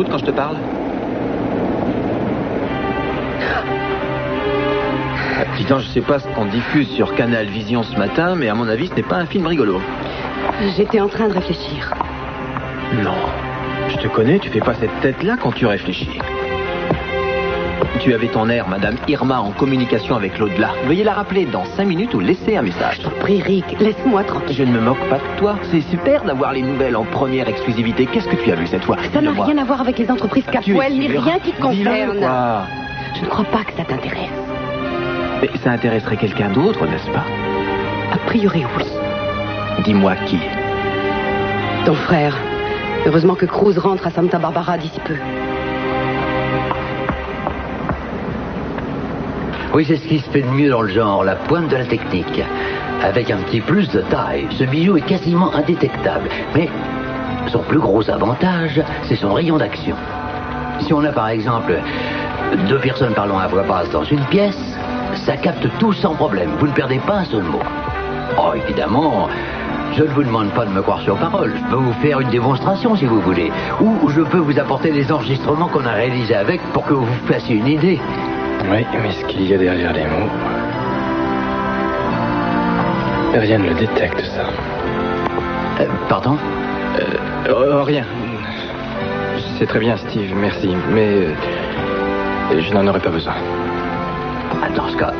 m'écoutes quand je te parle? Dis donc, je sais pas ce qu'on diffuse sur Canal Vision ce matin, mais à mon avis, ce n'est pas un film rigolo. J'étais en train de réfléchir. Non. Je te connais, tu fais pas cette tête-là quand tu réfléchis. Tu avais ton air, Madame Irma, en communication avec l'au-delà. Veuillez la rappeler dans 5 minutes ou laisser un message. Je t'en prie, Rick, laisse-moi tranquille. Je ne me moque pas de toi. C'est super d'avoir les nouvelles en première exclusivité. Qu'est-ce que tu as vu cette fois? Ça n'a rien à voir avec les entreprises Capwell, ni rien qui te concerne. Quoi? Je ne crois pas que ça t'intéresse. Mais ça intéresserait quelqu'un d'autre, n'est-ce pas? A priori, oui. Dis-moi qui? Ton frère. Heureusement que Cruz rentre à Santa Barbara d'ici peu. Oui, c'est ce qui se fait de mieux dans le genre, la pointe de la technique. Avec un petit plus de taille, ce bijou est quasiment indétectable. Mais son plus gros avantage, c'est son rayon d'action. Si on a par exemple 2 personnes parlant à voix basse dans une pièce, ça capte tout sans problème. Vous ne perdez pas un seul mot. Oh, évidemment, je ne vous demande pas de me croire sur parole. Je peux vous faire une démonstration si vous voulez. Ou je peux vous apporter les enregistrements qu'on a réalisés avec pour que vous vous fassiez une idée. Oui, mais ce qu'il y a derrière les mots... Rien ne le détecte, ça. Pardon? Rien. C'est très bien, Steve, merci. Mais je n'en aurais pas besoin. Dans ce cas...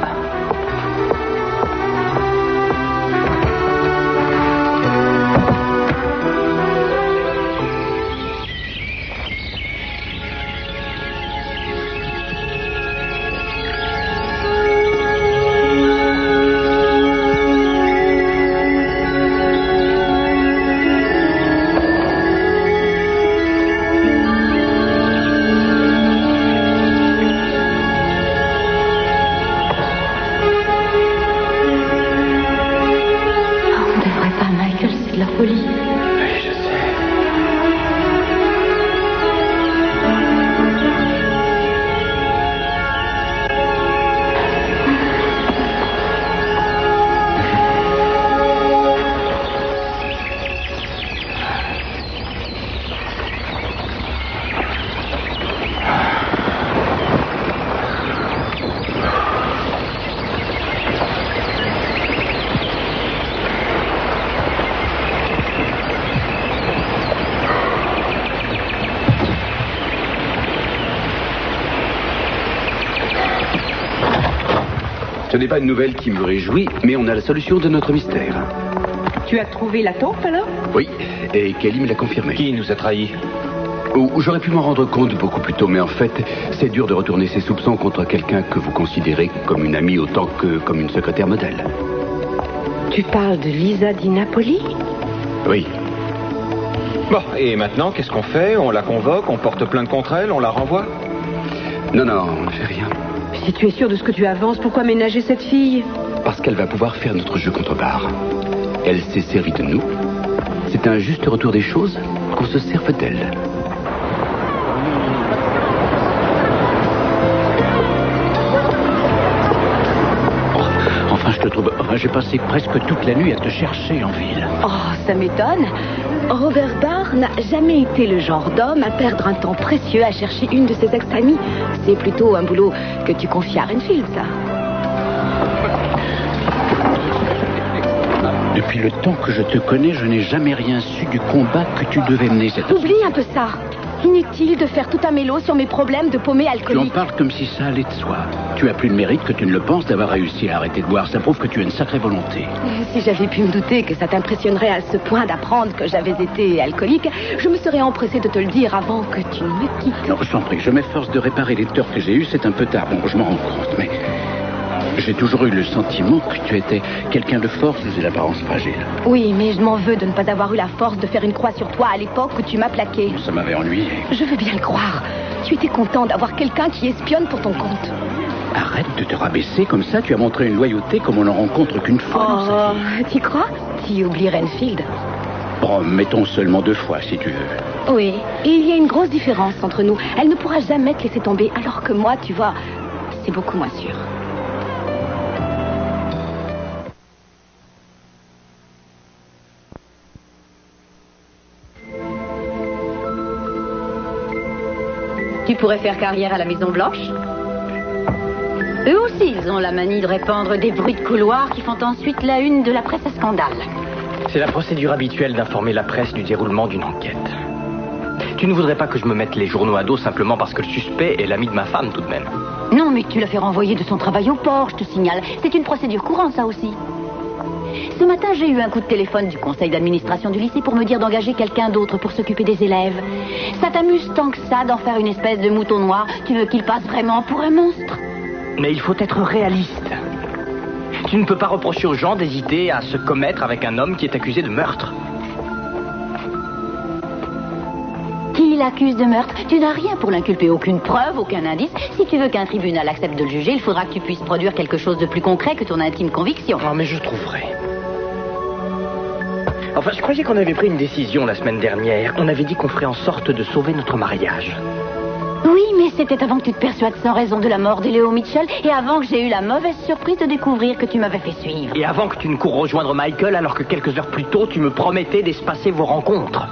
Ce n'est pas une nouvelle qui me réjouit, mais on a la solution de notre mystère. Tu as trouvé la taupe, alors? Oui, et Kelly me l'a confirmé. Qui nous a trahis? J'aurais pu m'en rendre compte beaucoup plus tôt, mais en fait, c'est dur de retourner ses soupçons contre quelqu'un que vous considérez comme une amie autant que comme une secrétaire modèle. Tu parles de Lisa Di Napoli? Oui. Bon, et maintenant, qu'est-ce qu'on fait? On la convoque, on porte plainte contre elle, on la renvoie? Non, on ne fait rien. Si tu es sûr de ce que tu avances, pourquoi ménager cette fille? Parce qu'elle va pouvoir faire notre jeu contre-barre. Elle s'est servie de nous. C'est un juste retour des choses qu'on se serve d'elle. Enfin, je te trouve... j'ai passé presque toute la nuit à te chercher en ville. Oh, ça m'étonne. Robert Barr n'a jamais été le genre d'homme à perdre un temps précieux à chercher une de ses ex-amies. C'est plutôt un boulot que tu confies à Renfield, ça. Depuis le temps que je te connais, je n'ai jamais rien su du combat que tu devais mener cette année. Oublie un peu ça. Inutile de faire tout un mélo sur mes problèmes de paumé Tu en alcoolique. parles comme si ça allait de soi. Tu as plus de mérite que tu ne le penses d'avoir réussi à arrêter de boire. Ça prouve que tu as une sacrée volonté. Si j'avais pu me douter que ça t'impressionnerait à ce point d'apprendre que j'avais été alcoolique, je me serais empressée de te le dire avant que tu ne me quittes. Non, je t'en prie, je m'efforce de réparer les torts que j'ai eus. C'est un peu tard, bon, je m'en rends compte, mais... J'ai toujours eu le sentiment que tu étais quelqu'un de fort sous une apparence fragile. Oui, mais je m'en veux de ne pas avoir eu la force de faire une croix sur toi à l'époque où tu m'as plaqué. Ça m'avait ennuyé. Je veux bien le croire. Tu étais content d'avoir quelqu'un qui espionne pour ton compte. Arrête de te rabaisser comme ça. Tu as montré une loyauté comme on n'en rencontre qu'une fois dans sa vie. Tu crois? Tu oublies Renfield. Bon, mettons seulement 2 fois, si tu veux. Oui, et il y a une grosse différence entre nous. Elle ne pourra jamais te laisser tomber, alors que moi, tu vois, c'est beaucoup moins sûr. Tu pourrais faire carrière à la Maison-Blanche. Eux aussi, ils ont la manie de répandre des bruits de couloir qui font ensuite la une de la presse à scandale. C'est la procédure habituelle d'informer la presse du déroulement d'une enquête. Tu ne voudrais pas que je me mette les journaux à dos simplement parce que le suspect est l'ami de ma femme, tout de même. Non, mais tu l'as fait renvoyer de son travail au port, je te signale. C'est une procédure courante, ça aussi. Ce matin, j'ai eu un coup de téléphone du conseil d'administration du lycée pour me dire d'engager quelqu'un d'autre pour s'occuper des élèves. Ça t'amuse tant que ça d'en faire une espèce de mouton noir? Tu veux qu'il passe vraiment pour un monstre? Mais il faut être réaliste. Tu ne peux pas reprocher aux gens d'hésiter à se commettre avec un homme qui est accusé de meurtre. Qui l'accuse de meurtre? Tu n'as rien pour l'inculper, aucune preuve, aucun indice. Si tu veux qu'un tribunal accepte de le juger, il faudra que tu puisses produire quelque chose de plus concret que ton intime conviction. Non, mais je trouverai. Enfin, je croyais qu'on avait pris une décision la semaine dernière. On avait dit qu'on ferait en sorte de sauver notre mariage. Oui, mais c'était avant que tu te persuades sans raison de la mort de Léo Mitchell et avant que j'ai eu la mauvaise surprise de découvrir que tu m'avais fait suivre. Et avant que tu ne cours rejoindre Michael alors que quelques heures plus tôt, tu me promettais d'espacer vos rencontres.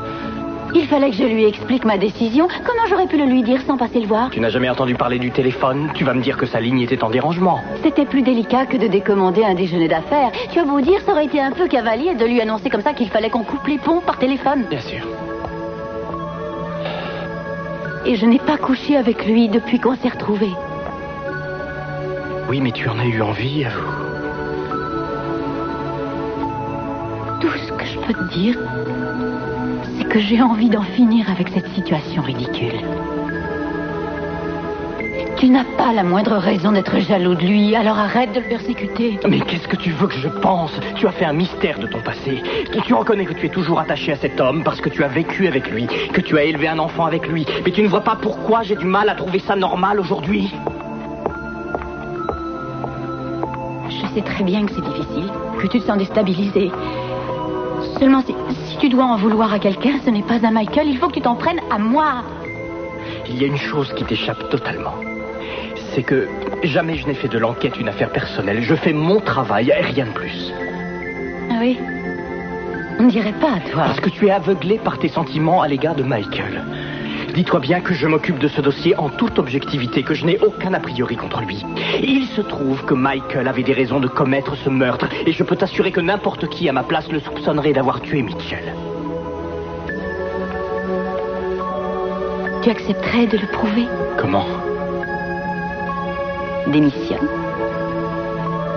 Il fallait que je lui explique ma décision. Comment j'aurais pu le lui dire sans passer le voir? Tu n'as jamais entendu parler du téléphone? Tu vas me dire que sa ligne était en dérangement. C'était plus délicat que de décommander un déjeuner d'affaires. Tu vas vous dire, ça aurait été un peu cavalier de lui annoncer comme ça qu'il fallait qu'on coupe les ponts par téléphone. Bien sûr. Et je n'ai pas couché avec lui depuis qu'on s'est retrouvés. Oui, mais tu en as eu envie, avoue. Tout ce que je peux te dire, c'est que j'ai envie d'en finir avec cette situation ridicule. Tu n'as pas la moindre raison d'être jaloux de lui, alors arrête de le persécuter. Mais qu'est-ce que tu veux que je pense? Tu as fait un mystère de ton passé. Tu reconnais que tu es toujours attaché à cet homme parce que tu as vécu avec lui, que tu as élevé un enfant avec lui. Mais tu ne vois pas pourquoi j'ai du mal à trouver ça normal aujourd'hui? Je sais très bien que c'est difficile, que tu te sens déstabilisé. Seulement, si tu dois en vouloir à quelqu'un, ce n'est pas à Michael, il faut que tu t'en prennes à moi. Il y a une chose qui t'échappe totalement. C'est que jamais je n'ai fait de l'enquête une affaire personnelle. Je fais mon travail et rien de plus. Ah oui? On ne dirait pas à toi. Parce que tu es aveuglé par tes sentiments à l'égard de Michael. Dis-toi bien que je m'occupe de ce dossier en toute objectivité, que je n'ai aucun a priori contre lui. Il se trouve que Michael avait des raisons de commettre ce meurtre, et je peux t'assurer que n'importe qui à ma place le soupçonnerait d'avoir tué Mitchell. Tu accepterais de le prouver? Comment? Démissionne.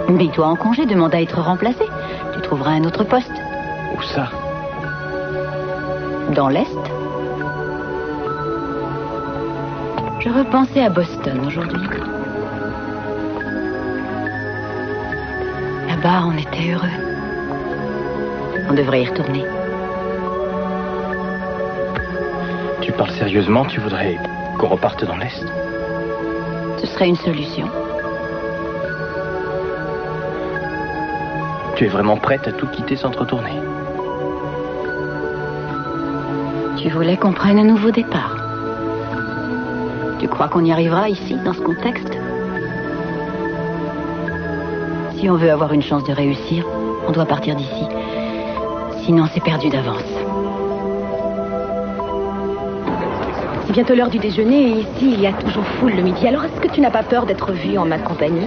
Mets-toi en congé, demande à être remplacé. Tu trouveras un autre poste. Où ça? Dans l'Est. Je repensais à Boston aujourd'hui. Là-bas, on était heureux. On devrait y retourner. Tu parles sérieusement? Tu voudrais qu'on reparte dans l'Est? Ce serait une solution. Tu es vraiment prête à tout quitter sans te retourner? Tu voulais qu'on prenne un nouveau départ. Tu crois qu'on y arrivera ici, dans ce contexte? Si on veut avoir une chance de réussir, on doit partir d'ici. Sinon, c'est perdu d'avance. C'est bientôt l'heure du déjeuner et ici, il y a toujours foule le midi. Alors, est-ce que tu n'as pas peur d'être vu en ma compagnie?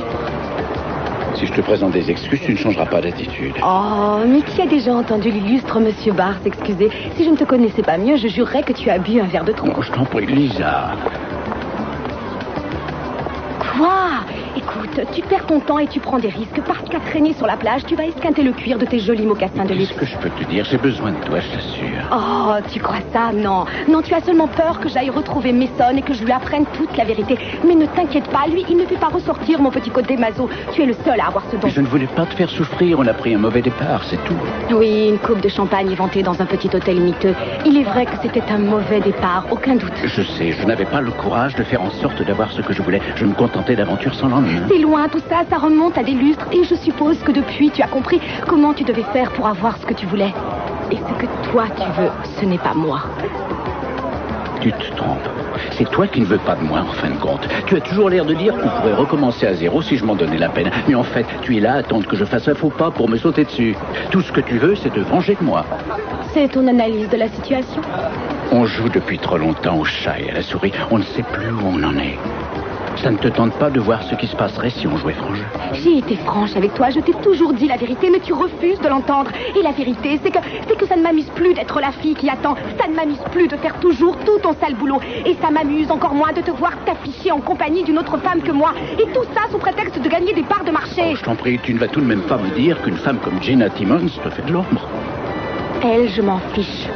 Si je te présente des excuses, tu ne changeras pas d'attitude. Oh, mais qui a déjà entendu l'illustre Monsieur Barr s'excuser? Si je ne te connaissais pas mieux, je jurerais que tu as bu un verre de trop. Oh, je t'en prie, Lisa. Quoi? Écoute, tu perds ton temps et tu prends des risques. Parce qu'à traîner sur la plage, tu vas esquinter le cuir de tes jolis mocassins de luxe. Qu'est-ce que je peux te dire? J'ai besoin de toi, je t'assure. Oh, tu crois ça? Non. Non, tu as seulement peur que j'aille retrouver Mason et que je lui apprenne toute la vérité. Mais ne t'inquiète pas, lui, il ne fait pas ressortir mon petit côté maso. Tu es le seul à avoir ce don. Mais je ne voulais pas te faire souffrir, on a pris un mauvais départ, c'est tout. Oui, une coupe de champagne éventée dans un petit hôtel miteux. Il est vrai que c'était un mauvais départ, aucun doute. Je sais, je n'avais pas le courage de faire en sorte d'avoir ce que je voulais. Je me contentais d'aventures sans lendemain. C'est loin, tout ça, ça remonte à des lustres. Et je suppose que depuis, tu as compris comment tu devais faire pour avoir ce que tu voulais. Et ce que toi, tu veux, ce n'est pas moi. Tu te trompes. C'est toi qui ne veux pas de moi, en fin de compte. Tu as toujours l'air de dire qu'on pourrait recommencer à zéro si je m'en donnais la peine. Mais en fait, tu es là à attendre que je fasse un faux pas pour me sauter dessus. Tout ce que tu veux, c'est te venger de moi. C'est ton analyse de la situation? On joue depuis trop longtemps au chat et à la souris. On ne sait plus où on en est. Ça ne te tente pas de voir ce qui se passerait si on jouait franc jeu? J'ai été franche avec toi, je t'ai toujours dit la vérité, mais tu refuses de l'entendre. Et la vérité, c'est que ça ne m'amuse plus d'être la fille qui attend. Ça ne m'amuse plus de faire toujours tout ton sale boulot. Et ça m'amuse encore moins de te voir t'afficher en compagnie d'une autre femme que moi. Et tout ça sous prétexte de gagner des parts de marché. Oh, je t'en prie, tu ne vas tout de même pas me dire qu'une femme comme Jenna Timmons te fait de l'ombre. Elle, je m'en fiche.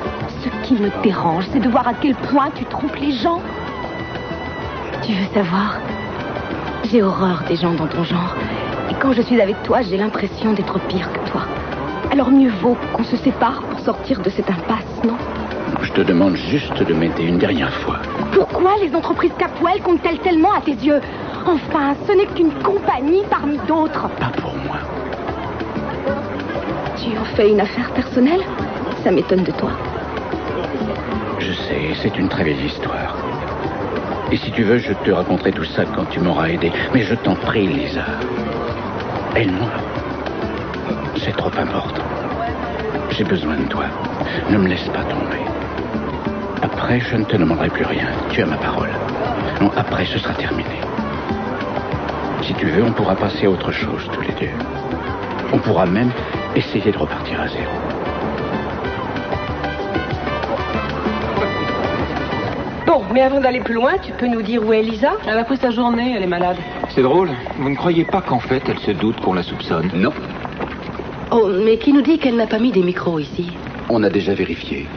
Ce qui me dérange, c'est de voir à quel point tu trompes les gens. Tu veux savoir? J'ai horreur des gens dans ton genre. Et quand je suis avec toi, j'ai l'impression d'être pire que toi. Alors mieux vaut qu'on se sépare pour sortir de cette impasse, non? Je te demande juste de m'aider une dernière fois. Pourquoi les entreprises Capwell comptent-elles tellement à tes yeux? Enfin, ce n'est qu'une compagnie parmi d'autres. Pas pour moi. Tu en fais une affaire personnelle? Ça m'étonne de toi. Je sais, c'est une très vieille histoire. Et si tu veux, je te raconterai tout ça quand tu m'auras aidé. Mais je t'en prie, Lisa. Aide-moi. C'est trop important. J'ai besoin de toi. Ne me laisse pas tomber. Après, je ne te demanderai plus rien. Tu as ma parole. Non, après, ce sera terminé. Si tu veux, on pourra passer à autre chose, tous les deux. On pourra même essayer de repartir à zéro. Bon, mais avant d'aller plus loin, tu peux nous dire où est Lisa? Elle a pris sa journée, elle est malade. C'est drôle. Vous ne croyez pas qu'en fait, elle se doute qu'on la soupçonne? Non, Oh, mais qui nous dit qu'elle n'a pas mis des micros ici? on a déjà vérifié.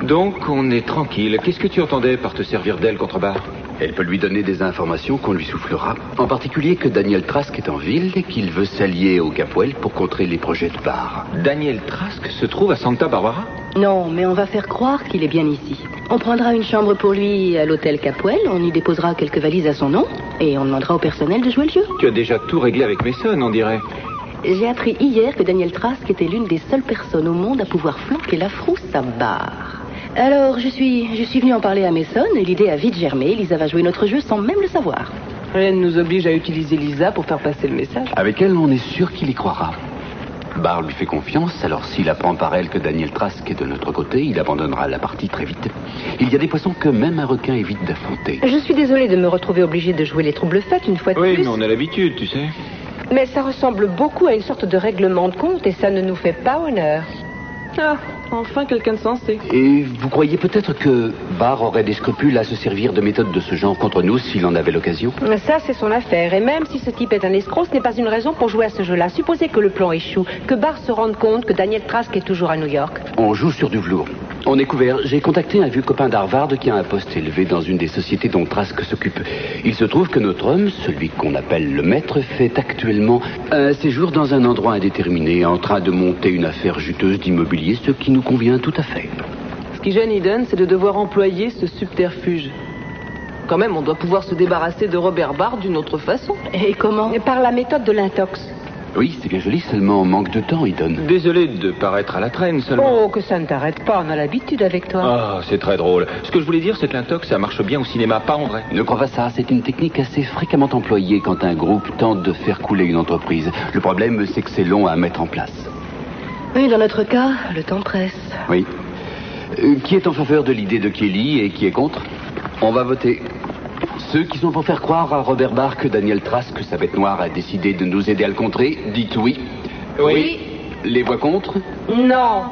Donc, on est tranquille. Qu'est-ce que tu entendais par te servir d'elle contre Barr? Elle peut lui donner des informations qu'on lui soufflera. En particulier que Daniel Trask est en ville et qu'il veut s'allier au Capwell pour contrer les projets de Barr. Daniel Trask se trouve à Santa Barbara? Non, mais on va faire croire qu'il est bien ici. On prendra une chambre pour lui à l'hôtel Capwell, on y déposera quelques valises à son nom, et on demandera au personnel de jouer le jeu. Tu as déjà tout réglé avec Mason, on dirait. J'ai appris hier que Daniel Trask était l'une des seules personnes au monde à pouvoir flanquer la frousse à Barr. Alors, je suis venue en parler à Mason, et l'idée a vite germé. Lisa va jouer notre jeu sans même le savoir. Rien ne nous oblige à utiliser Lisa pour faire passer le message. Avec elle, on est sûr qu'il y croira. Barr lui fait confiance, alors s'il apprend par elle que Daniel Trask est de notre côté, il abandonnera la partie très vite. Il y a des poissons que même un requin évite d'affronter. Je suis désolée de me retrouver obligée de jouer les troubles-fêtes une fois de Oui, plus. mais on a l'habitude, tu sais. Mais ça ressemble beaucoup à une sorte de règlement de compte et ça ne nous fait pas honneur. Ah, enfin quelqu'un de sensé. Et vous croyez peut-être que Barr aurait des scrupules à se servir de méthodes de ce genre contre nous s'il en avait l'occasion? Ça, c'est son affaire. Et même si ce type est un escroc, ce n'est pas une raison pour jouer à ce jeu-là. Supposez que le plan échoue, que Barr se rende compte que Daniel Trask est toujours à New York. On joue sur du velours. On est couvert. J'ai contacté un vieux copain d'Harvard qui a un poste élevé dans une des sociétés dont Trask s'occupe. Il se trouve que notre homme, celui qu'on appelle le maître, fait actuellement un séjour dans un endroit indéterminé, en train de monter une affaire juteuse d'immobilier, ce qui nous convient tout à fait. Ce qui gêne Eden, c'est de devoir employer ce subterfuge. Quand même, on doit pouvoir se débarrasser de Robert Barr d'une autre façon. Et comment? Par la méthode de l'intox. Oui, c'est bien joli, seulement on manque de temps, Eden. Désolé de paraître à la traîne seulement. Oh, que ça ne t'arrête pas, on a l'habitude avec toi. Ah, c'est très drôle. Ce que je voulais dire, c'est que l'intox, ça marche bien au cinéma, pas en vrai. Ne crois pas ça, c'est une technique assez fréquemment employée quand un groupe tente de faire couler une entreprise. Le problème, c'est que c'est long à mettre en place. Oui, dans notre cas, le temps presse. Oui. Qui est en faveur de l'idée de Kelly et qui est contre? On va voter. Ceux qui sont pour faire croire à Robert Barr que Daniel Trask, sa bête noire, a décidé de nous aider à le contrer, dites oui. Oui. Les voix contre? Non.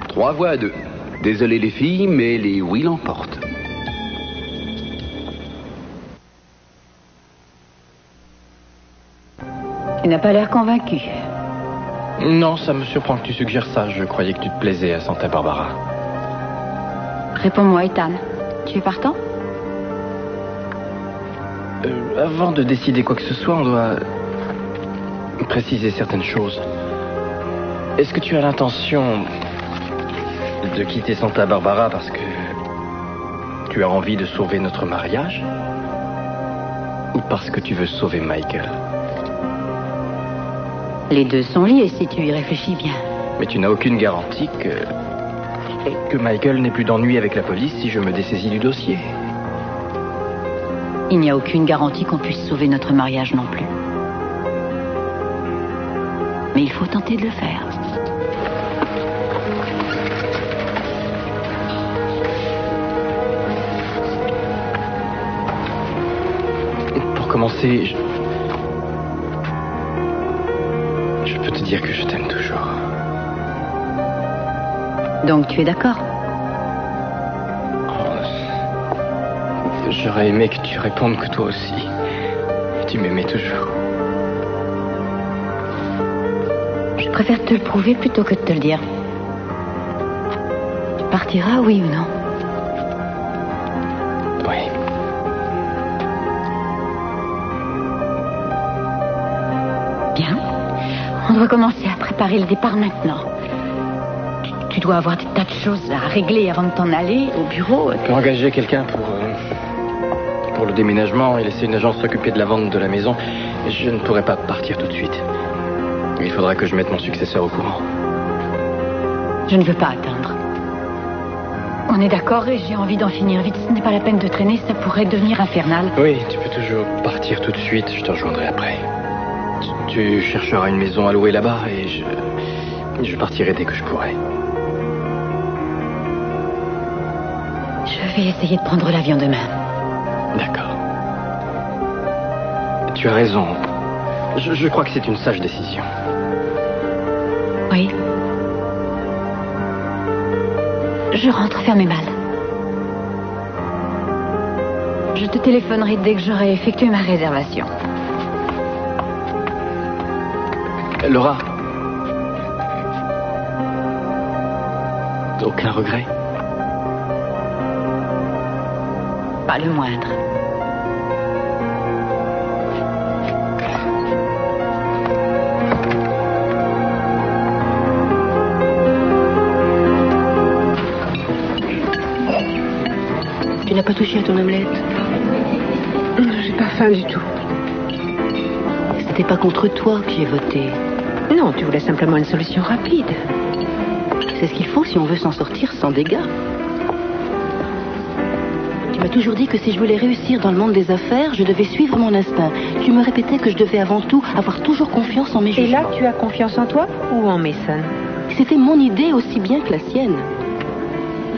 3 voix à 2. Désolé les filles, mais les oui l'emportent. Il n'a pas l'air convaincu. Non, ça me surprend que tu suggères ça. Je croyais que tu te plaisais à Santa Barbara. Réponds-moi, Ethan. Tu es partant? Avant de décider quoi que ce soit, on doit préciser certaines choses. Est-ce que tu as l'intention de quitter Santa Barbara parce que tu as envie de sauver notre mariage? Ou parce que tu veux sauver Michael? Les deux sont liés si tu y réfléchis bien. Mais tu n'as aucune garantie que fait. Que Michael n'ait plus d'ennui avec la police si je me dessaisis du dossier. Il n'y a aucune garantie qu'on puisse sauver notre mariage non plus. Mais il faut tenter de le faire. Pour commencer, je peux te dire que je t'aime toujours. Donc tu es d'accord? J'aurais aimé que tu répondes que toi aussi. Tu m'aimais toujours. Je préfère te le prouver plutôt que de te le dire. Tu partiras, oui ou non? Oui. Bien. On doit commencer à préparer le départ maintenant. Tu dois avoir des tas de choses à régler avant de t'en aller au bureau. Tu peux engager quelqu'un pour le déménagement et laisser une agence s'occuper de la vente de la maison. Je ne pourrai pas partir tout de suite. Il faudra que je mette mon successeur au courant. Je ne veux pas attendre. On est d'accord et j'ai envie d'en finir vite. Ce n'est pas la peine de traîner, ça pourrait devenir infernal. Oui, tu peux toujours partir tout de suite. Je te rejoindrai après. Tu chercheras une maison à louer là-bas et je partirai dès que je pourrai. Je vais essayer de prendre l'avion demain. D'accord. Tu as raison. Je crois que c'est une sage décision. Oui. Je rentre faire mes balles. Je te téléphonerai dès que j'aurai effectué ma réservation. Laura. Aucun regret? Pas le moindre. Tu n'as pas touché à ton omelette? J'ai pas faim du tout. C'était pas contre toi que j'ai voté. Non, tu voulais simplement une solution rapide. C'est ce qu'il faut si on veut s'en sortir sans dégâts. Tu m'as toujours dit que si je voulais réussir dans le monde des affaires, je devais suivre mon instinct. Tu me répétais que je devais avant tout avoir toujours confiance en mes jugements. Et là, tu as confiance en toi ou en Mason? C'était mon idée aussi bien que la sienne.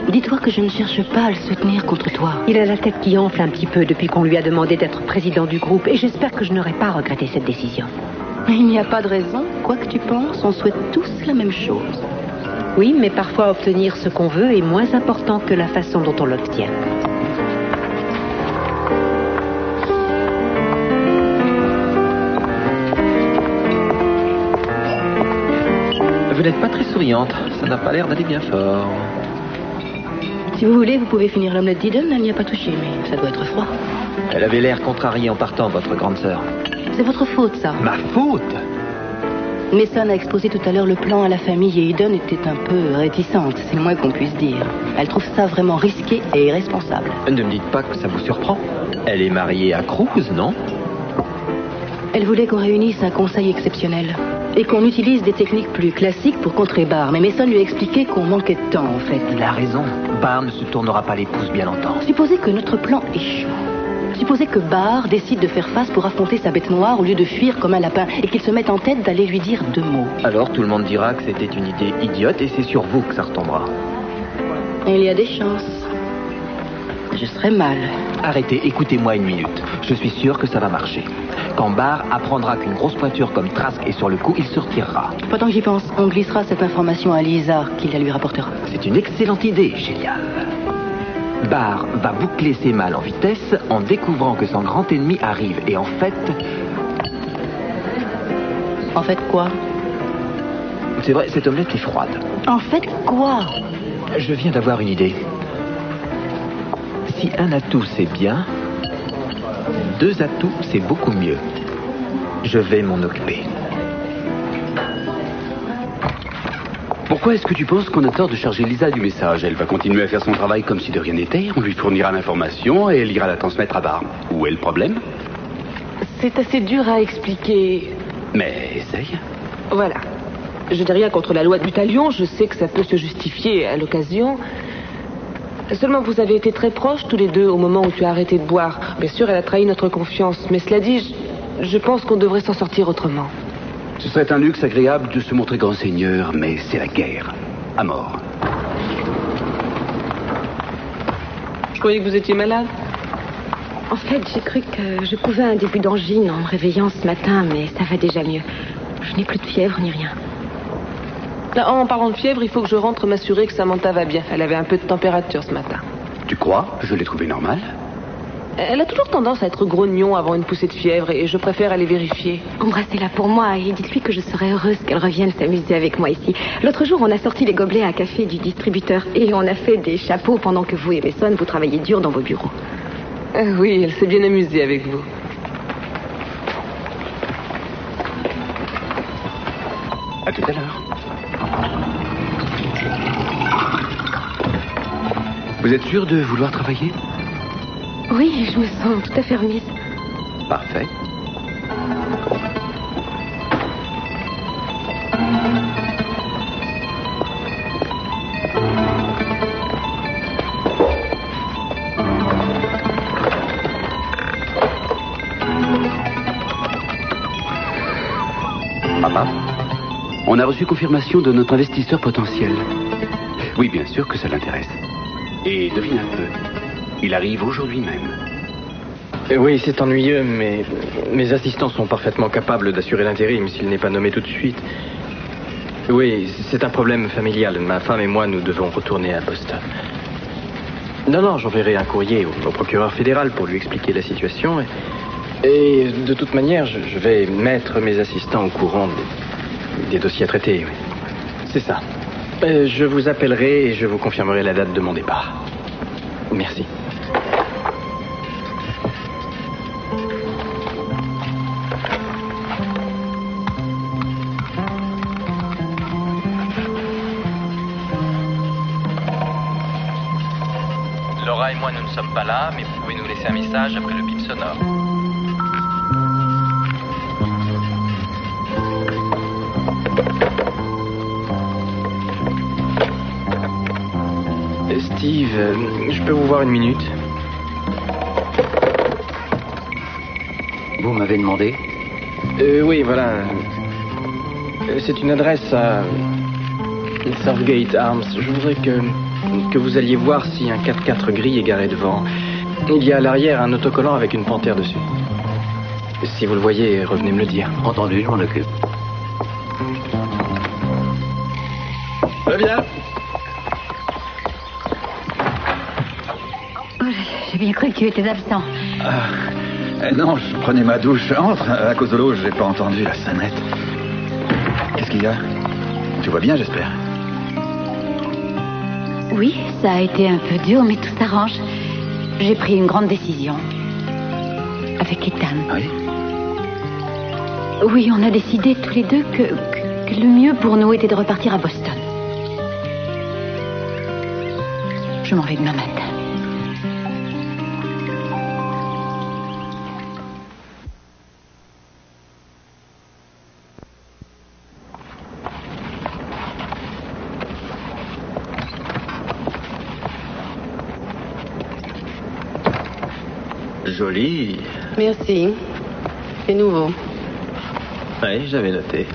Dis-toi que je ne cherche pas à le soutenir contre toi. Il a la tête qui enfle un petit peu depuis qu'on lui a demandé d'être président du groupe et j'espère que je n'aurai pas regretté cette décision. Il n'y a pas de raison. Quoi que tu penses, on souhaite tous la même chose. Oui, mais parfois obtenir ce qu'on veut est moins important que la façon dont on l'obtient. Vous n'êtes pas très souriante. Ça n'a pas l'air d'aller bien fort. Si vous voulez, vous pouvez finir l'omelette d'Eden. Elle n'y a pas touché, mais ça doit être froid. Elle avait l'air contrariée en partant, votre grande sœur. C'est votre faute, ça. Ma faute? Mason a exposé tout à l'heure le plan à la famille et Eden était un peu réticente, c'est le moins qu'on puisse dire. Elle trouve ça vraiment risqué et irresponsable. Ne me dites pas que ça vous surprend. Elle est mariée à Cruz, non? Elle voulait qu'on réunisse un conseil exceptionnel et qu'on utilise des techniques plus classiques pour contrer Barr. Mais Mason lui a expliqué qu'on manquait de temps, en fait. Il a raison. Barr ne se tournera pas les pouces bien longtemps. Supposez que notre plan échoue. Supposez que Barr décide de faire face pour affronter sa bête noire au lieu de fuir comme un lapin et qu'il se mette en tête d'aller lui dire 2 mots. Alors tout le monde dira que c'était une idée idiote et c'est sur vous que ça retombera. Il y a des chances. Je serai mal. Arrêtez, écoutez-moi une minute. Je suis sûr que ça va marcher. Quand Barr apprendra qu'une grosse pointure comme Trask est sur le coup, il se retirera. Pas tant que j'y pense. On glissera cette information à Lisa, qui la lui rapportera. C'est une excellente idée, génial. Barr va boucler ses malles en vitesse en découvrant que son grand ennemi arrive. Et en fait... En fait quoi? C'est vrai, cette omelette est froide. En fait quoi? Je viens d'avoir une idée. Si un atout c'est bien, 2 atouts c'est beaucoup mieux. Je vais m'en occuper. Pourquoi est-ce que tu penses qu'on a tort de charger Lisa du message? Elle va continuer à faire son travail comme si de rien n'était. On lui fournira l'information et elle ira la transmettre à Barr. Où est le problème? C'est assez dur à expliquer. Mais essaye. Voilà. Je n'ai rien contre la loi du talion, je sais que ça peut se justifier à l'occasion. Seulement, vous avez été très proches tous les deux au moment où tu as arrêté de boire. Bien sûr, elle a trahi notre confiance, mais cela dit, je pense qu'on devrait s'en sortir autrement. Ce serait un luxe agréable de se montrer grand seigneur, mais c'est la guerre. À mort. Je croyais que vous étiez malade. En fait, j'ai cru que je couvais un début d'angine en me réveillant ce matin, mais ça va déjà mieux. Je n'ai plus de fièvre ni rien. En parlant de fièvre, il faut que je rentre m'assurer que Samantha va bien. Elle avait un peu de température ce matin. Tu crois? Je l'ai trouvé normal. Elle a toujours tendance à être grognon avant une poussée de fièvre et je préfère aller vérifier. Embrassez-la pour moi et dites-lui que je serais heureuse qu'elle revienne s'amuser avec moi ici. L'autre jour, on a sorti les gobelets à café du distributeur et on a fait des chapeaux pendant que vous et Mason, vous travaillez dur dans vos bureaux. Oui, elle s'est bien amusée avec vous. À tout à l'heure. Vous êtes sûr de vouloir travailler? Oui, je me sens tout à fait remise. Parfait. Papa, on a reçu confirmation de notre investisseur potentiel. Oui, bien sûr que ça l'intéresse. Et devine un peu, il arrive aujourd'hui même. Oui, c'est ennuyeux, mais mes assistants sont parfaitement capables d'assurer l'intérim s'il n'est pas nommé tout de suite. Oui, c'est un problème familial. Ma femme et moi, nous devons retourner à Boston. Non, j'enverrai un courrier au procureur fédéral pour lui expliquer la situation. Et de toute manière, je vais mettre mes assistants au courant des dossiers à traiter. Oui. C'est ça. Je vous appellerai et je vous confirmerai la date de mon départ. Merci. Laura et moi, nous ne sommes pas là, mais vous pouvez nous laisser un message après le bip sonore. Steve, je peux vous voir une minute? Vous m'avez demandé? Oui, voilà. C'est une adresse à Southgate Arms. Je voudrais que vous alliez voir si un 4x4 gris est garé devant. Il y a à l'arrière un autocollant avec une panthère dessus. Si vous le voyez, revenez me le dire. Entendu, je m'en occupe. Très bien. J'ai bien cru que tu étais absent. Non, je prenais ma douche. Entre, à cause de l'eau, j'ai pas entendu la sonnette. Qu'est-ce qu'il y a? Tu vois bien, j'espère. Oui, ça a été un peu dur, mais tout s'arrange. J'ai pris une grande décision. Avec Ethan. Oui? Oui, on a décidé tous les deux que le mieux pour nous était de repartir à Boston. Je m'en vais demain matin. Joli. Merci. C'est nouveau. Oui, j'avais noté.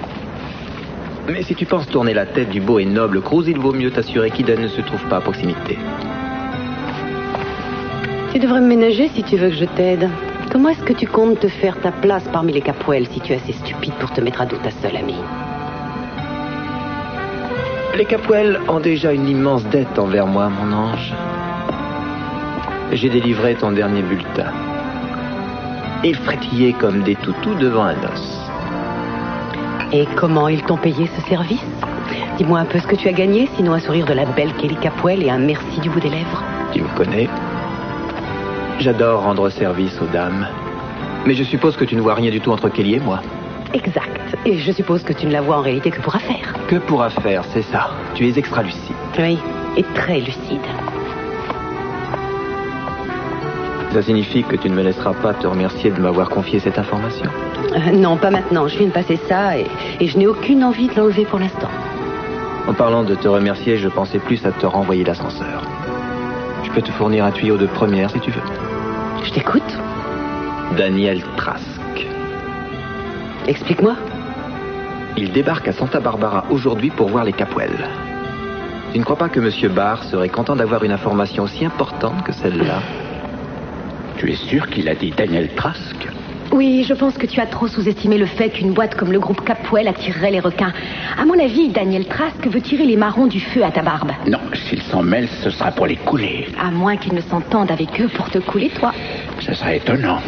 Mais si tu penses tourner la tête du beau et noble Cruz, il vaut mieux t'assurer qu'Eden ne se trouve pas à proximité. Tu devrais me ménager si tu veux que je t'aide. Comment est-ce que tu comptes te faire ta place parmi les Capwell si tu es assez stupide pour te mettre à dos ta seule amie? Les Capwell ont déjà une immense dette envers moi, mon ange. J'ai délivré ton dernier bulletin. Ils frétillaient comme des toutous devant un os. Et comment ils t'ont payé ce service? Dis-moi un peu ce que tu as gagné, sinon un sourire de la belle Kelly Capwell et un merci du bout des lèvres. Tu me connais. J'adore rendre service aux dames. Mais je suppose que tu ne vois rien du tout entre Kelly et moi. Exact. Et je suppose que tu ne la vois en réalité que pour affaire. Que pour affaire, c'est ça. Tu es extra lucide. Oui, et très lucide. Ça signifie que tu ne me laisseras pas te remercier de m'avoir confié cette information. Non, pas maintenant. Je viens de passer ça et je n'ai aucune envie de l'enlever pour l'instant. En parlant de te remercier, je pensais plus à te renvoyer l'ascenseur. Je peux te fournir un tuyau de première si tu veux. Je t'écoute. Daniel Trask. Explique-moi. Il débarque à Santa Barbara aujourd'hui pour voir les Capwell. Tu ne crois pas que M. Barr serait content d'avoir une information aussi importante que celle-là? Tu es sûr qu'il a dit Daniel Trask? Oui, je pense que tu as trop sous-estimé le fait qu'une boîte comme le groupe Capwell attirerait les requins. À mon avis, Daniel Trask veut tirer les marrons du feu à ta barbe. Non, s'il s'en mêle, ce sera pour les couler. À moins qu'il ne s'entende avec eux pour te couler, toi. Ce serait étonnant.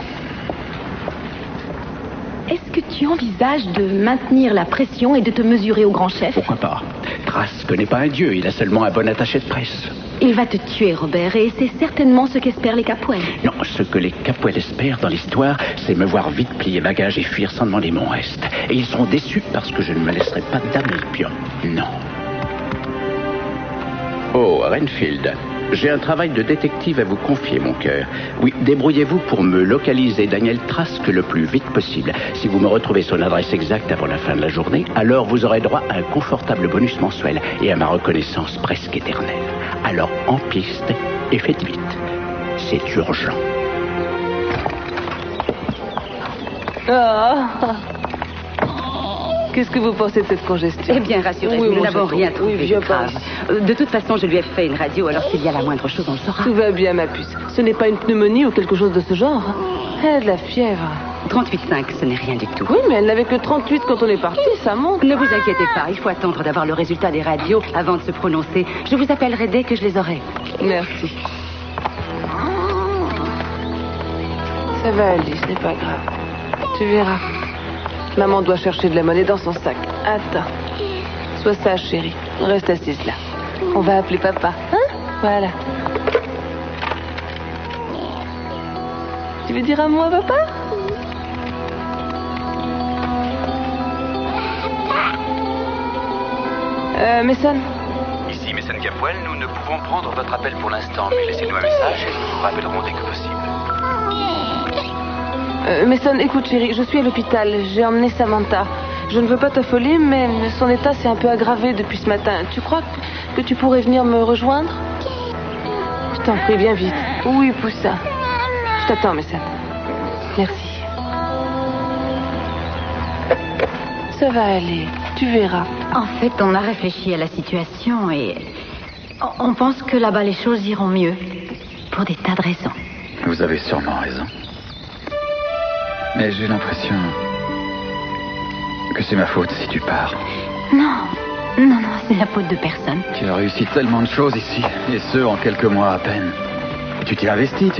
Est-ce que tu envisages de maintenir la pression et de te mesurer au grand chef? Pourquoi pas? Trask n'est pas un dieu, il a seulement un bon attaché de presse. Il va te tuer, Robert, et c'est certainement ce qu'espèrent les Capwell. Non, ce que les Capwell espèrent dans l'histoire, c'est me voir vite plier bagages et fuir sans demander mon reste. Et ils seront déçus parce que je ne me laisserai pas damer le pion. Non. Oh, Renfield, j'ai un travail de détective à vous confier, mon cœur. Oui, débrouillez-vous pour me localiser Daniel Trask le plus vite possible. Si vous me retrouvez son adresse exacte avant la fin de la journée, alors vous aurez droit à un confortable bonus mensuel et à ma reconnaissance presque éternelle. Alors, en piste, et faites vite. C'est urgent. Qu'est-ce que vous pensez de cette congestion? Eh bien, rassurez-vous, nous n'avons rien trouvé de grave. De toute façon, je lui ai fait une radio, alors s'il y a la moindre chose, on le saura. Tout va bien, ma puce. Ce n'est pas une pneumonie ou quelque chose de ce genre. Elle a de la fièvre. 38,5, ce n'est rien du tout. Oui, mais elle n'avait que 38 quand on est parti, ça monte. Ne vous inquiétez pas, il faut attendre d'avoir le résultat des radios avant de se prononcer. Je vous appellerai dès que je les aurai. Merci. Ça va aller, ce n'est pas grave. Tu verras. Maman doit chercher de la monnaie dans son sac. Attends. Sois sage, chérie. Reste assise là. On va appeler papa. Hein? Voilà. Tu veux dire un mot à papa? Mason? Ici Mason Capwell, nous ne pouvons prendre votre appel pour l'instant, mais laissez-nous un message et nous vous rappellerons dès que possible. Mason, écoute chérie, je suis à l'hôpital. J'ai emmené Samantha. Je ne veux pas t'affoler, mais son état s'est un peu aggravé depuis ce matin. Tu crois que tu pourrais venir me rejoindre? Je t'en prie, viens vite. Oui, Poussin. Je t'attends, Mason. Merci. Ça va aller, tu verras. En fait, on a réfléchi à la situation et on pense que là-bas les choses iront mieux. Pour des tas de raisons. Vous avez sûrement raison. Mais j'ai l'impression que c'est ma faute si tu pars. Non, c'est la faute de personne. Tu as réussi tellement de choses ici, et ce, en quelques mois à peine. Tu t'es investi,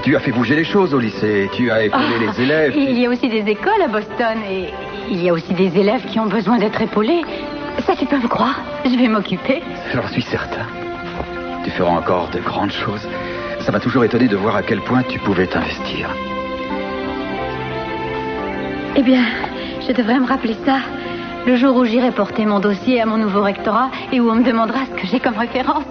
tu as fait bouger les choses au lycée, tu as épaulé les élèves. Il y a aussi des écoles à Boston, et il y a aussi des élèves qui ont besoin d'être épaulés. Ça, tu peux me croire, je vais m'occuper. J'en suis certain. Tu feras encore de grandes choses. Ça m'a toujours étonné de voir à quel point tu pouvais t'investir. Eh bien, je devrais me rappeler ça le jour où j'irai porter mon dossier à mon nouveau rectorat et où on me demandera ce que j'ai comme référence.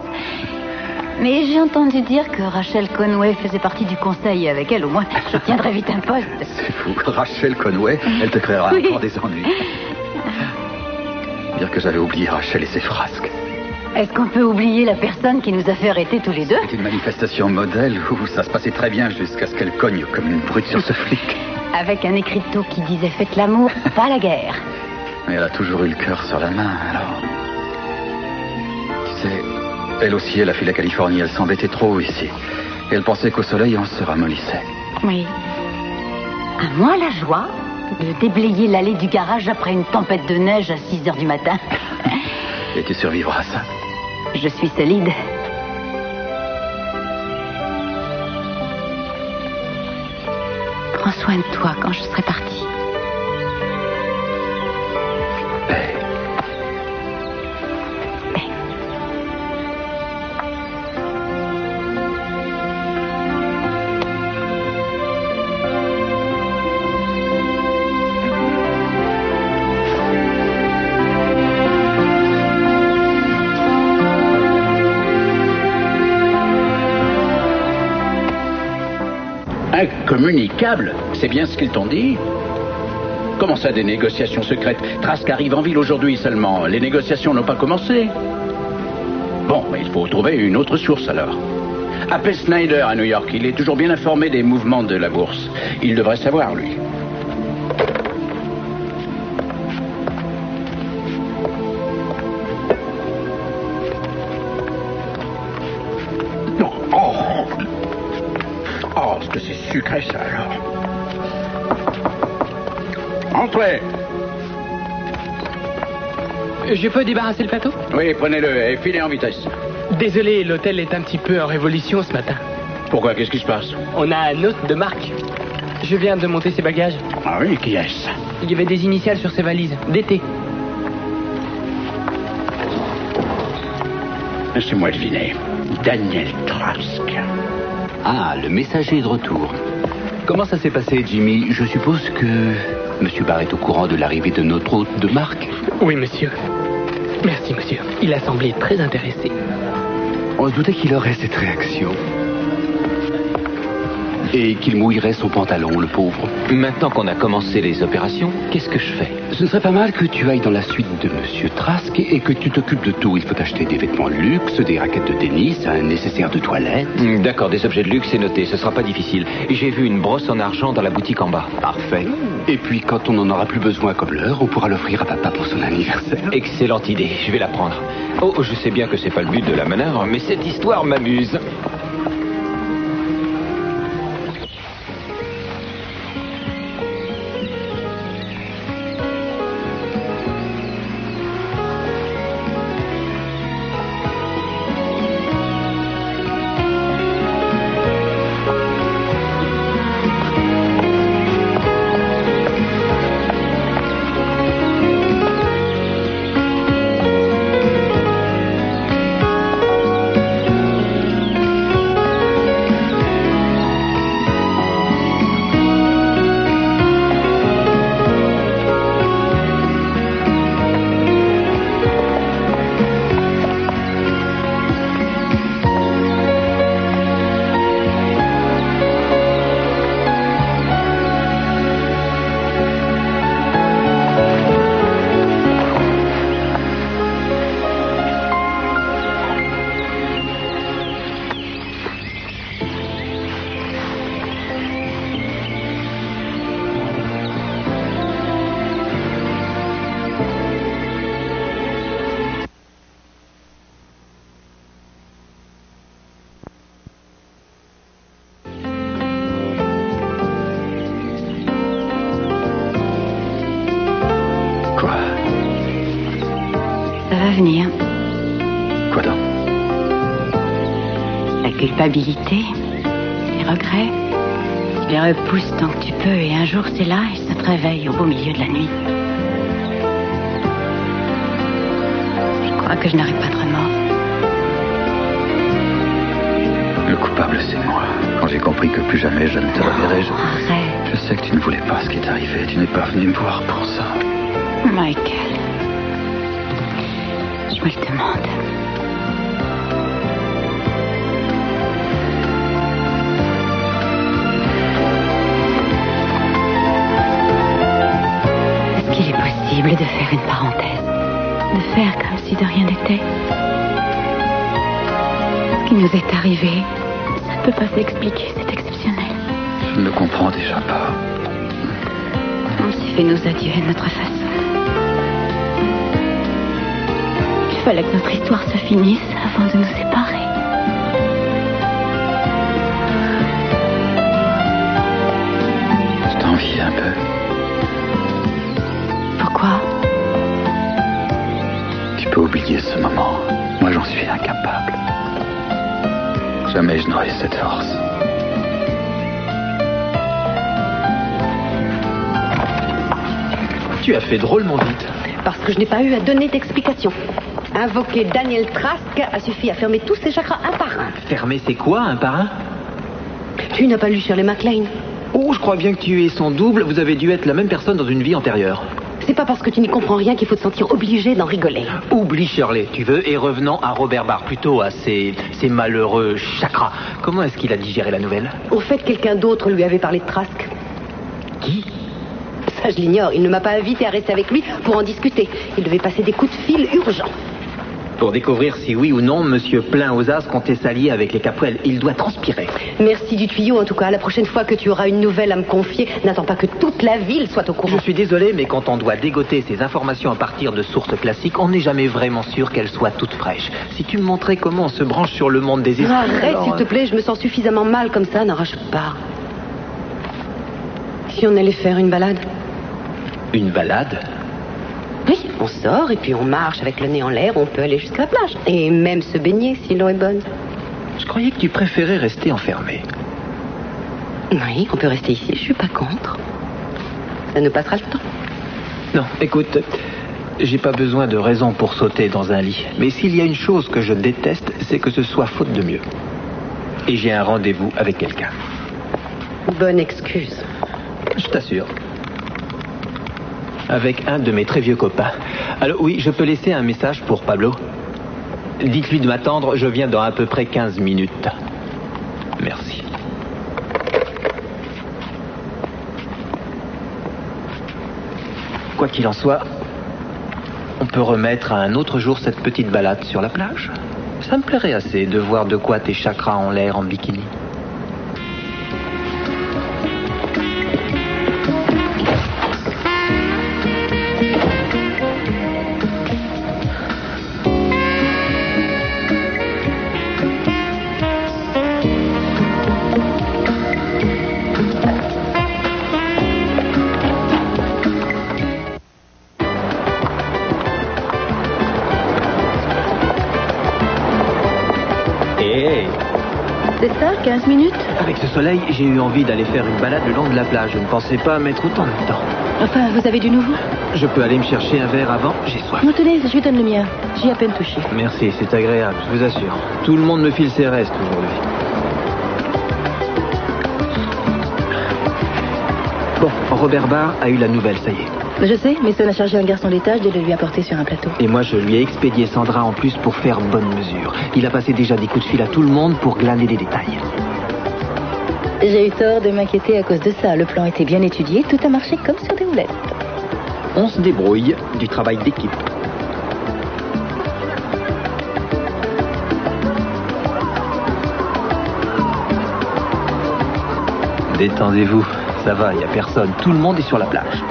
Mais j'ai entendu dire que Rachel Conway faisait partie du conseil et avec elle, au moins, j'obtiendrai vite un poste. C'est fou. Rachel Conway, elle te créera encore des ennuis. Dire que j'avais oublié Rachel et ses frasques. Est-ce qu'on peut oublier la personne qui nous a fait arrêter tous les deux? C'était une manifestation modèle où ça se passait très bien jusqu'à ce qu'elle cogne comme une brute sur ce flic. Avec un écriteau qui disait « Faites l'amour, pas la guerre ». Mais elle a toujours eu le cœur sur la main, alors... Tu sais, elle aussi, elle a fait la Californie, elle s'embêtait trop ici. Elle pensait qu'au soleil, on se ramollissait. Oui. À moi, la joie de déblayer l'allée du garage après une tempête de neige à 6 heures du matin. Et tu survivras à ça. Je suis solide. Prends soin de toi quand je serai partie. Incommunicable? C'est bien ce qu'ils t'ont dit? Comment ça, des négociations secrètes? Trask arrive en ville aujourd'hui seulement. Les négociations n'ont pas commencé. Bon, mais il faut trouver une autre source alors. Appelle Snyder à New York. Il est toujours bien informé des mouvements de la bourse. Il devrait savoir, lui. Non. Oh, est-ce que c'est sucré, ça, alors? Entrez. Je peux débarrasser le plateau? Oui, prenez-le et filez en vitesse. Désolé, l'hôtel est un petit peu en révolution ce matin. Pourquoi? Qu'est-ce qui se passe? On a un hôte de marque. Je viens de monter ses bagages. Ah oui, qui est-ce? Il y avait des initiales sur ses valises, d'été. Laissez-moi deviner. Daniel Trask. Ah, le messager est de retour. Comment ça s'est passé, Jimmy? Je suppose que Monsieur Barr est au courant de l'arrivée de notre hôte de marque? Oui, monsieur. Merci, monsieur. Il a semblé très intéressé. On se doutait qu'il aurait cette réaction. Et qu'il mouillerait son pantalon, le pauvre. Maintenant qu'on a commencé les opérations, qu'est-ce que je fais? Ce serait pas mal que tu ailles dans la suite de Monsieur Trask et que tu t'occupes de tout. Il faut acheter des vêtements de luxe, des raquettes de tennis, un nécessaire de toilette. D'accord, des objets de luxe, c'est noté. Ce sera pas difficile. J'ai vu une brosse en argent dans la boutique en bas. Parfait. Et puis, quand on n'en aura plus besoin comme l'heure, on pourra l'offrir à papa pour son anniversaire. Excellente idée. Je vais la prendre. Oh, je sais bien que c'est pas le but de la manœuvre, mais cette histoire m'amuse. Venir. Quoi donc? La culpabilité, les regrets. Tu les repousses tant que tu peux et un jour c'est là et ça te réveille au beau milieu de la nuit. Je crois que je n'aurai pas de remords. Le coupable, c'est moi. Quand j'ai compris que plus jamais je ne te reverrai, Arrête. je sais que tu ne voulais pas ce qui est arrivé. Tu n'es pas venu me voir pour ça. Michael. Je me le demande. Est-ce qu'il est possible de faire une parenthèse? De faire comme si de rien n'était? Ce qui nous est arrivé, ça ne peut pas s'expliquer, c'est exceptionnel. Je ne le comprends déjà pas. On s'est fait nos adieux à notre façon. Il fallait que notre histoire se finisse avant de nous séparer. Je t'envie un peu. Pourquoi? Tu peux oublier ce moment. Moi, j'en suis incapable. Jamais je n'aurai cette force. Tu as fait drôlement vite. Parce que je n'ai pas eu à donner d'explication. Invoquer Daniel Trask a suffi à fermer tous ses chakras un par un. Fermer, c'est quoi, un par un? Tu n'as pas lu Shirley MacLaine? Oh, je crois bien que tu es son double. Vous avez dû être la même personne dans une vie antérieure. C'est pas parce que tu n'y comprends rien qu'il faut te sentir obligé d'en rigoler. Oublie Shirley, tu veux, et revenons à Robert Barr, plutôt à ces malheureux chakras. Comment est-ce qu'il a digéré la nouvelle? Au fait, quelqu'un d'autre lui avait parlé de Trask. Qui? Ça, je l'ignore. Il ne m'a pas invité à rester avec lui pour en discuter. Il devait passer des coups de fil urgents. Pour découvrir si oui ou non Monsieur Plein aux As comptait s'allier avec les Caprel. Il doit transpirer. Merci du tuyau, en tout cas. La prochaine fois que tu auras une nouvelle à me confier, n'attends pas que toute la ville soit au courant. Je suis désolé, mais quand on doit dégoter ces informations à partir de sources classiques, on n'est jamais vraiment sûr qu'elles soient toutes fraîches. Si tu me montrais comment on se branche sur le monde des esprits... Arrête, s'il te plaît, je me sens suffisamment mal comme ça, n'arrache pas. Si on allait faire une balade? Une balade? Oui, on sort et puis on marche avec le nez en l'air, on peut aller jusqu'à la plage. Et même se baigner si l'eau est bonne. Je croyais que tu préférais rester enfermé. Oui, on peut rester ici, je suis pas contre. Ça nous passera le temps. Non, écoute, j'ai pas besoin de raison pour sauter dans un lit. Mais s'il y a une chose que je déteste, c'est que ce soit faute de mieux. Et j'ai un rendez-vous avec quelqu'un. Bonne excuse. Je t'assure. Avec un de mes très vieux copains. Alors oui, je peux laisser un message pour Pablo? Dites-lui de m'attendre, je viens dans à peu près 15 minutes. Merci. Quoi qu'il en soit, on peut remettre à un autre jour cette petite balade sur la plage. Ça me plairait assez de voir de quoi tes chakras en l'air en bikini. C'est ça, 15 minutes? Avec ce soleil, j'ai eu envie d'aller faire une balade le long de la plage. Je ne pensais pas mettre autant de temps. Enfin, vous avez du nouveau? Je peux aller me chercher un verre avant? J'ai soif. Non, tenez, je lui donne le mien. J'y ai à peine touché. Merci, c'est agréable, je vous assure. Tout le monde me file ses restes aujourd'hui. Bon, Robert Barr a eu la nouvelle, ça y est. Je sais, Mason a chargé un garçon d'étage de le lui apporter sur un plateau. Et moi, je lui ai expédié Sandra en plus pour faire bonne mesure. Il a passé déjà des coups de fil à tout le monde pour glaner des détails. J'ai eu tort de m'inquiéter à cause de ça. Le plan était bien étudié, tout a marché comme sur des roulettes. On se débrouille, du travail d'équipe. Détendez-vous, ça va, il n'y a personne. Tout le monde est sur la plage.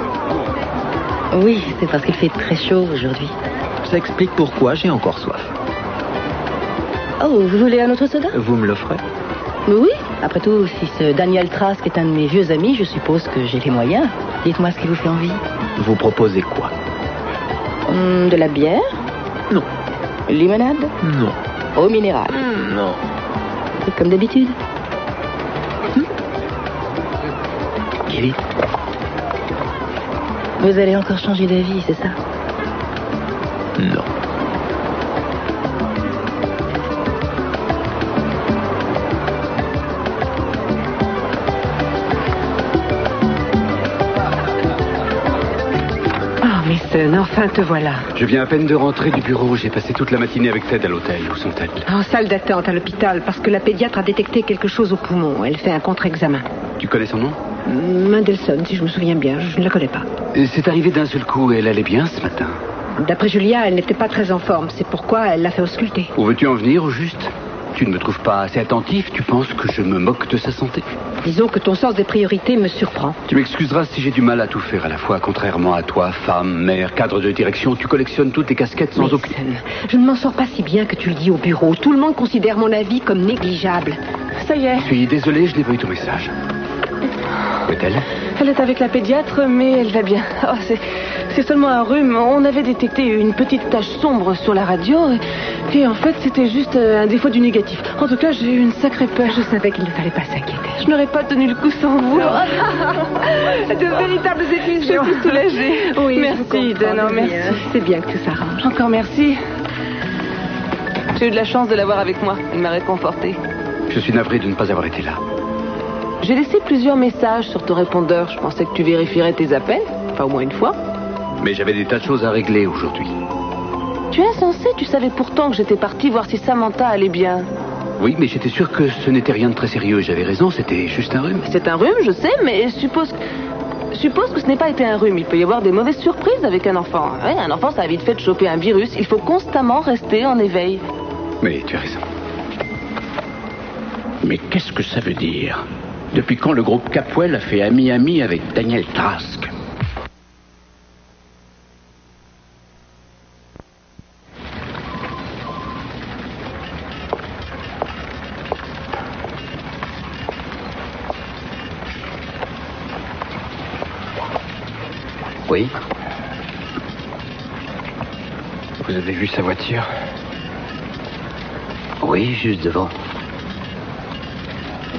Oui, c'est parce qu'il fait très chaud aujourd'hui. Ça explique pourquoi j'ai encore soif. Oh, vous voulez un autre soda? Vous me l'offrez? Oui, après tout, si ce Daniel Trask est un de mes vieux amis, je suppose que j'ai les moyens. Dites-moi ce qui vous fait envie. Vous proposez quoi? De la bière? Non. Limonade? Non. Eau minérale? Non. Comme d'habitude. Kelly? Vous allez encore changer d'avis, c'est ça? Non. Mason, enfin te voilà. Je viens à peine de rentrer du bureau. J'ai passé toute la matinée avec Ted à l'hôtel. Où sont-elles? En salle d'attente à l'hôpital, parce que la pédiatre a détecté quelque chose au poumon. Elle fait un contre-examen. Tu connais son nom? Mendelssohn, si je me souviens bien. Je ne la connais pas. C'est arrivé d'un seul coup. Elle allait bien ce matin. D'après Julia, elle n'était pas très en forme. C'est pourquoi elle l'a fait ausculter. Où veux-tu en venir, au juste? Tu ne me trouves pas assez attentif? Tu penses que je me moque de sa santé? Disons que ton sens des priorités me surprend. Tu m'excuseras si j'ai du mal à tout faire à la fois. Contrairement à toi, femme, mère, cadre de direction, tu collectionnes toutes les casquettes sans aucune... Je ne m'en sors pas si bien que tu le dis au bureau. Tout le monde considère mon avis comme négligeable. Ça y est. Je suis désolé, je n'ai pas eu ton message. Où est-elle? Elle est avec la pédiatre, mais elle va bien. Oh, c'est seulement un rhume. On avait détecté une petite tache sombre sur la radio. Et en fait, c'était juste un défaut du négatif. En tout cas, j'ai eu une sacrée peur. Je savais qu'il ne fallait pas s'inquiéter. Je n'aurais pas tenu le coup sans vous. De véritables effusions. Je suis soulagée. Oui, merci, Dana, merci. C'est bien que tout s'arrange. Encore merci. J'ai eu de la chance de l'avoir avec moi. Elle m'a réconfortée. Je suis navré de ne pas avoir été là. J'ai laissé plusieurs messages sur ton répondeur. Je pensais que tu vérifierais tes appels. Enfin, au moins une fois. Mais j'avais des tas de choses à régler aujourd'hui. Tu es insensé, tu savais pourtant que j'étais partie voir si Samantha allait bien. Oui, mais j'étais sûr que ce n'était rien de très sérieux. J'avais raison, c'était juste un rhume. C'est un rhume, je sais, mais suppose que ce n'est pas été un rhume. Il peut y avoir des mauvaises surprises avec un enfant. Ouais, un enfant, ça a vite fait de choper un virus. Il faut constamment rester en éveil. Mais tu as raison. Mais qu'est-ce que ça veut dire? Depuis quand le groupe Capwell a fait ami-ami avec Daniel Trask? Oui. Vous avez vu sa voiture? Oui, juste devant.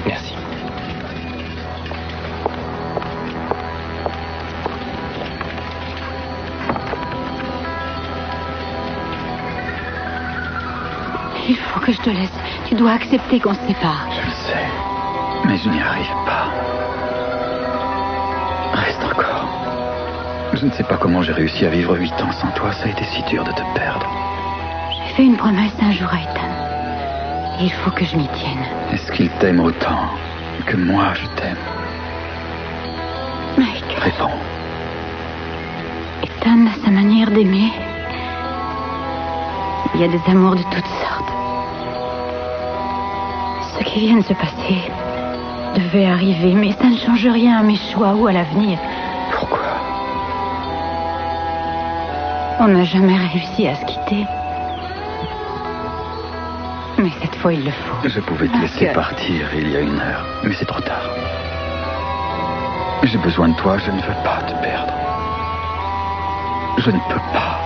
Merci. Il faut que je te laisse. Tu dois accepter qu'on se sépare. Je le sais, mais je n'y arrive pas. Reste encore. Je ne sais pas comment j'ai réussi à vivre 8 ans sans toi. Ça a été si dur de te perdre. J'ai fait une promesse un jour à Ethan. Il faut que je m'y tienne. Est-ce qu'il t'aime autant que moi je t'aime? Mike. Réponds. Ethan a sa manière d'aimer. Il y a des amours de toutes sortes. Ce qui vient de se passer devait arriver, mais ça ne change rien à mes choix ou à l'avenir. Pourquoi? On n'a jamais réussi à se quitter. Mais cette fois, il le faut. Je pouvais te laisser partir il y a 1 heure, mais c'est trop tard. J'ai besoin de toi, je ne veux pas te perdre. Je ne peux pas.